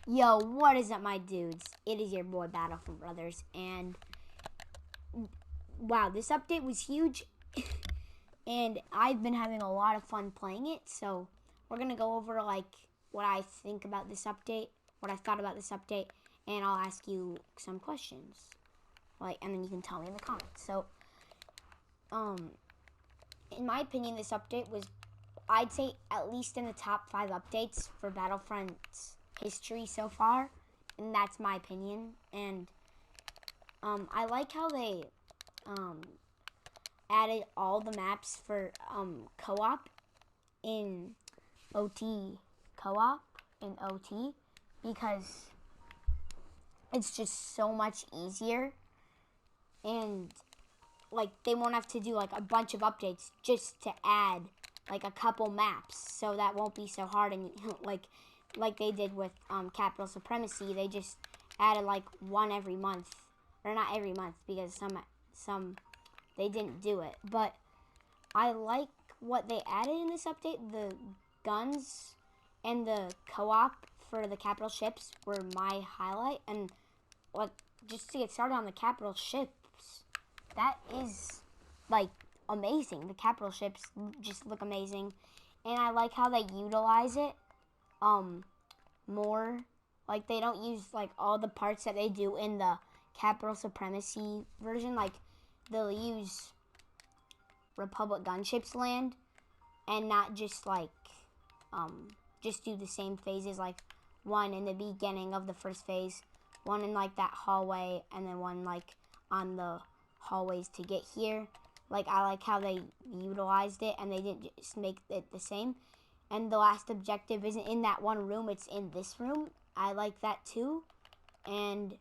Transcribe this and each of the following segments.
Yo, what is up, my dudes? It is your boy Battlefront Brothers, and wow, this update was huge, and I've been having a lot of fun playing it. So we're gonna go over like what I think about this update, what I thought about this update, and I'll ask you some questions, and then you can tell me in the comments. So, in my opinion, this update was, I'd say, at least in the top 5 updates for Battlefront's history so far, and that's my opinion. And I like how they added all the maps for co-op in OT because it's just so much easier, and like they won't have to do like a bunch of updates just to add like a couple maps, so that won't be so hard. And like they did with Capital Supremacy, they just added like one every month, or not every month because some they didn't do it. But I like what they added in this update. The guns and the co-op for the capital ships were my highlight. And like, just to get started on the capital ships, that is like amazing. The capital ships just look amazing, and I like how they utilize it more. Like, they don't use like all the parts that they do in the Capital Supremacy version. Like, they'll use Republic gunships land and not just like just do the same phases, like one in the beginning of the first phase, one in like that hallway, and then one like on the hallways to get here. Like, I like how they utilized it and they didn't just make it the same. And the last objective isn't in that one room, it's in this room. I like that too. And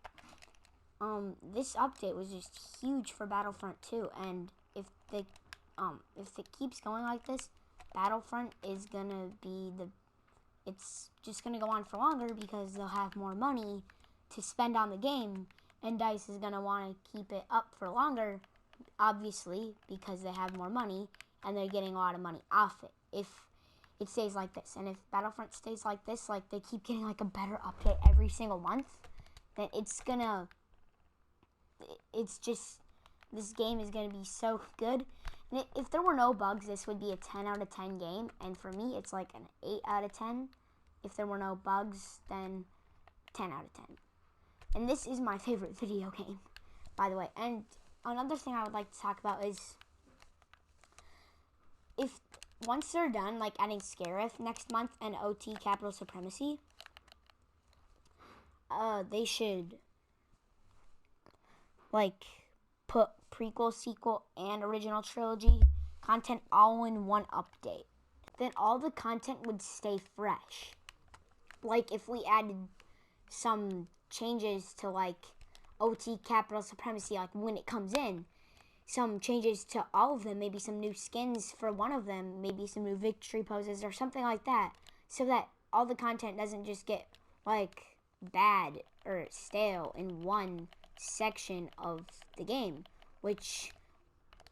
this update was just huge for Battlefront 2. And if it keeps going like this, Battlefront is gonna be it's just gonna go on for longer because they'll have more money to spend on the game, and DICE is gonna want to keep it up for longer, obviously, because they have more money and they're getting a lot of money off it. If it stays like this, and if Battlefront stays like this, like they keep getting like a better update every single month, then it's just, this game is gonna be so good. And if there were no bugs, this would be a 10 out of 10 game, and for me it's like an 8 out of 10. If there were no bugs, then 10 out of 10. And this is my favorite video game, by the way. And another thing I would like to talk about is, if once they're done like adding Scarif next month and OT Capital Supremacy, they should like put prequel, sequel, and original trilogy content all in one update. Then all the content would stay fresh. Like, if we added some changes to like OT Capital Supremacy, like when it comes in, some changes to all of them, maybe some new skins for one of them, maybe some new victory poses or something like that, so that all the content doesn't just get like bad or stale in one section of the game, which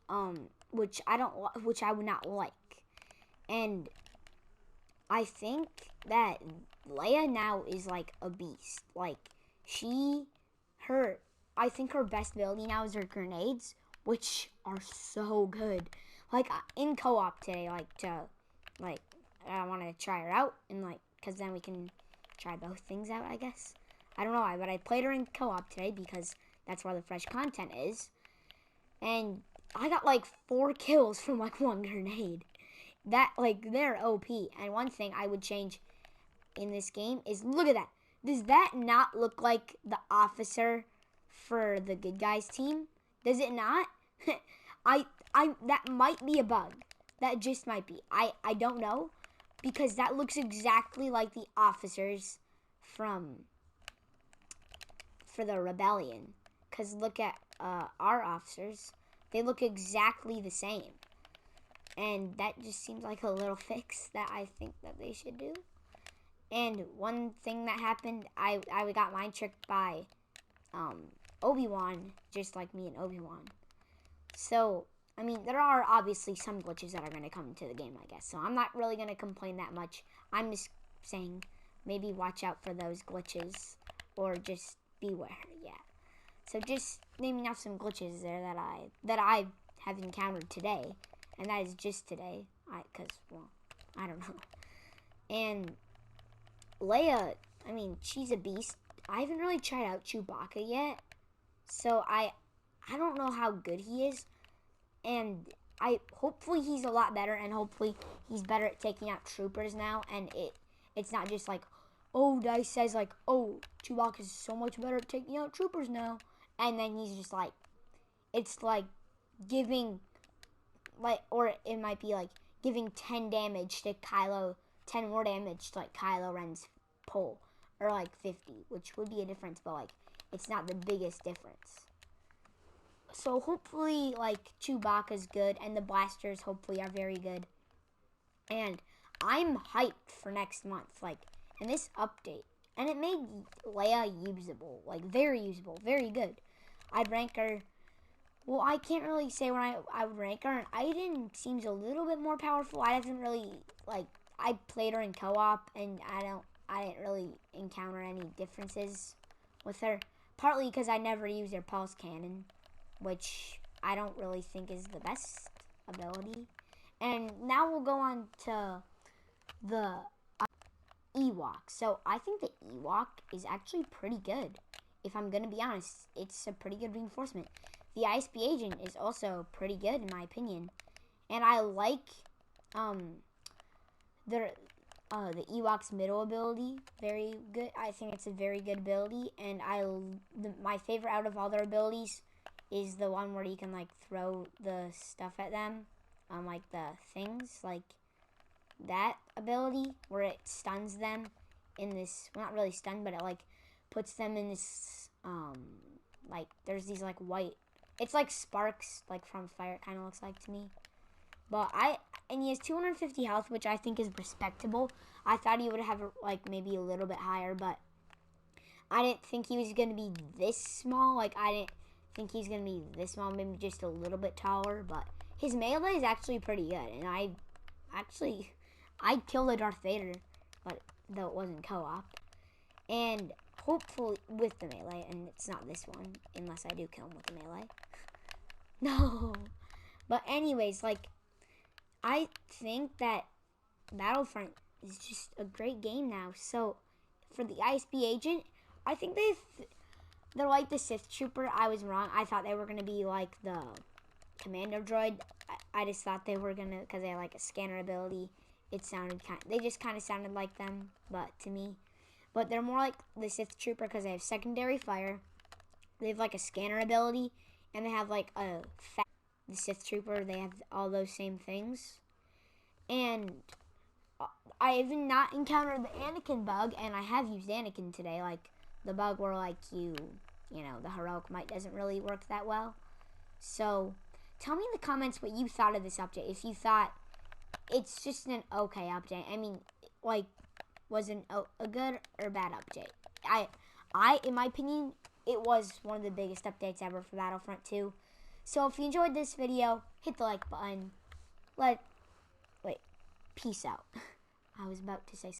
I would not like. And I think that Leia now is like a beast. Like, I think her best ability now is her grenades, which are so good. Like, in co-op today, I want to try her out, and like, because then we can try both things out, I guess. I don't know why, but I played her in co-op today because that's where the fresh content is. And I got like 4 kills from like one grenade. That, like, they're OP. And one thing I would change in this game is, look at that. Does that not look like the officer for the good guys team? Does it not? That might be a bug. That just might be. I don't know, because that looks exactly like the officers for the rebellion. Because look at our officers. They look exactly the same. And that just seems like a little fix that I think that they should do. And one thing that happened, I got mind tricked by Obi-Wan, just like me and Obi-Wan. So, I mean, there are obviously some glitches that are going to come into the game, I guess. So I'm not really going to complain that much. I'm just saying maybe watch out for those glitches, or just beware. Yeah. So just naming off some glitches there that I have encountered today, and that is just today. Well, I don't know. And Leia, I mean, she's a beast. I haven't really tried out Chewbacca yet, so I don't know how good he is, and hopefully he's a lot better, and hopefully he's better at taking out troopers now, and it's not just like, oh, Dice says like, oh, Chewbacca's so much better at taking out troopers now, and then he's just like, it's like giving, like, or it might be like giving 10 damage to Kylo, 10 more damage to like Kylo Ren's pull, or like 50, which would be a difference, but like, it's not the biggest difference. So hopefully, like, Chewbacca's good, and the blasters hopefully are very good. And I'm hyped for next month, like, in this update. And it made Leia usable, like, very usable, very good. I'd rank her, well, I can't really say when I would rank her. Iden seems a little bit more powerful. I haven't really, like, I played her in co-op, and I didn't really encounter any differences with her. Partly because I never used her pulse cannon, which I don't really think is the best ability. And now we'll go on to the Ewok. So I think the Ewok is actually pretty good. If I'm going to be honest, it's a pretty good reinforcement. The ISP agent is also pretty good in my opinion. And I like the Ewok's middle ability, very good. I think it's a very good ability, and my favorite out of all their abilities is the one where you can like throw the stuff at them, like the things, like that ability where it stuns them in this, well, not really stunned, but it like puts them in this, like there's these like white, it's like sparks, like from fire, it kind of looks like to me. But and he has 250 health, which I think is respectable. I thought he would have like maybe a little bit higher, but I didn't think he was gonna be this small. Like I didn't think he's gonna be this small, maybe just a little bit taller. But his melee is actually pretty good, and I killed a Darth Vader, but though it wasn't co-op, and hopefully with the melee, and it's not this one unless I do kill him with the melee. No, but anyways, like I think that Battlefront is just a great game now. So for the ISB agent, I think they're like the Sith Trooper. I was wrong. I thought they were going to be like the Commando Droid. I just thought they were going to, because they have like a scanner ability. It sounded they just kind of sounded like them, but to me. But they're more like the Sith Trooper because they have secondary fire. They have like a scanner ability, and they have like the Sith Trooper. They have all those same things. And I have not encountered the Anakin bug, and I have used Anakin today, like the bug where like you know, the heroic might doesn't really work that well. So tell me in the comments what you thought of this update. If you thought it's just an okay update. I mean, like, was it a good or bad update? I in my opinion, it was one of the biggest updates ever for Battlefront 2. So if you enjoyed this video, hit the like button. Peace out. I was about to say something.